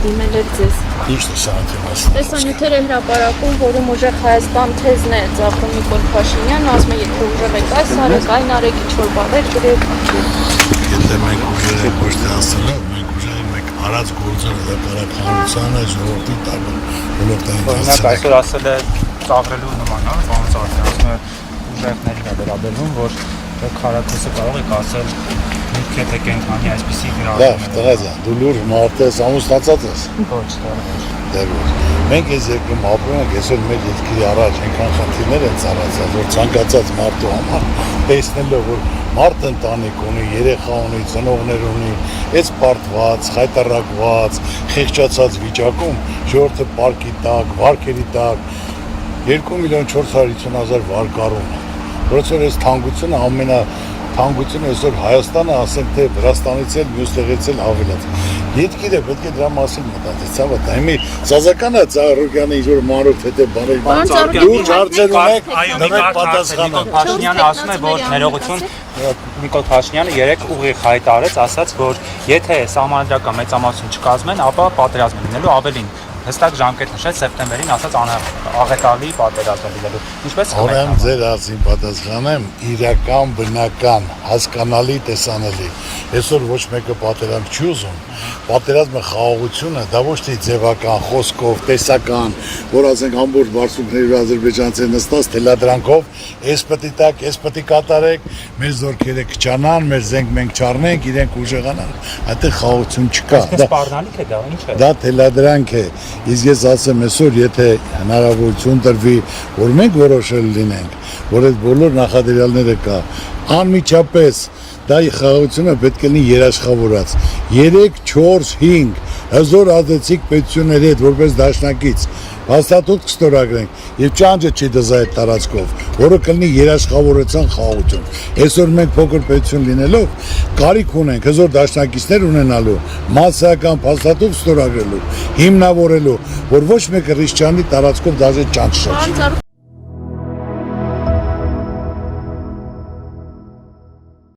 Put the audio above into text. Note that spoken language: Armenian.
դիմել էր ձեզ։ Ինչ տեսանյութեր ասում։ Տեսանյութեր է հրապարակում, որում ուժեղ Հայաստան թեզն է ծախում Նիկոլ Փաշինյանն, ասում է, եթե ուժեղ եք այս արեք, այն արեք, ինչ-որ բառեր գրեք։ Եթե մենք ուժեղ ենք ոչ թե ասելով, մենք ուժեղ ենք արած գործերը դեպարականությանը, ժողովրդի տակ ոլորտային Օրինակ այսօր ասել է ծաղրելու նման, հա, բան ծաղրել, ասում է ուժեղներին է վերաբերվում, որ քարակոսը կարող եք ասել միտքեթե կենքանի այսպիսի գրառում։ Լավ, տղազան, դու լուր մարդ ես, ամուսնացած ես։ Ոչ, Դե ոչ։ Մենք այս երկրում ապրում ենք, այսօր մեր երկրի առաջ այնքան խնդիրներ են ծառացած, որ ցանկացած մարդու համար տեսնելով, որ մարդ ընտանիք ունի, երեխա ունի, ծնողներ ունի, այս պարտված, խայտարակված, խեղճացած վիճակում ժողովուրդը պարկի տակ, վարկերի տակ 2.450.000 վարկառուն է։ Որովհետեւ այս թանկությունը ամենաթանկությունը այսօր Հայաստանը ասենք թե Վրաստանից էլ մյուս տեղից էլ ավելաց։ Ետքերը պետք է դրա մասին մտածել, ցավը դա մի սազականը Ծառուկյանը ինչ որ մանրոք թե բաներ լուրջ հարցեր ունեք, դրանք պատասխանը։ Նիկոլ Փաշինյանը ասում է, որ ներողություն Նիկոլ Փաշինյանը երեք ուղիղ հայտարարեց, ասաց, որ եթե սահմանադրական մեծամասնություն չկազմեն, ապա պատերազմ է լինելու, ավելին հստակ ժամկետ նշեց սեպտեմբերին, ասաց աղետալի պատերազմ լինելու։ Ինչպես Ուրեմն ձեր հարցին պատասխանեմ, իրական, բնական, հասկանալի, տեսանելի։ Այսօր ոչ մեկը պատերազմ չի ուզում։ Պատերազմը խաղաղությունը, դա ոչ թե ձևական, խոսքով, տեսական, որ ասենք ամբողջ բարձունքների ու ադրբեջանցի նստած թելադրանքով, այս պետք է տակ, այս պետք է կատարեք, մեր զորքերը կճանան, մեր զենք մենք չառնենք, իրենք ուժեղանան։ Այդտեղ խաղաղություն չկա։ սպառնալիք է դա, ինչ է։ Դա թելադրանք է։ Իսկ ես ասեմ այսօր, եթե հնարավորություն տրվի, որ մենք որոշել լինենք, որ այդ բոլոր նախադրյալները կա, անմիջապես դա խաղաղությունը պետք է լինի երաշխավորած 3, 4, 5 հզոր ազդեցիկ պետությունների հետ որպես դաշնակից հաստատություն կստորագրենք եւ ճանճը չի դզա այդ տարածքով, որը կլինի երաշխավորության խաղաղություն։ Այսօր մենք փոքր պետություն լինելով կարիք ունենք հզոր դաշնակիցներ ունենալու, մասսայական հաստատություն ստորագրելու, հիմնավորելու, որ ոչ մեկը ռիսկ չանի տարածքով դաժե ճանճ շրջի։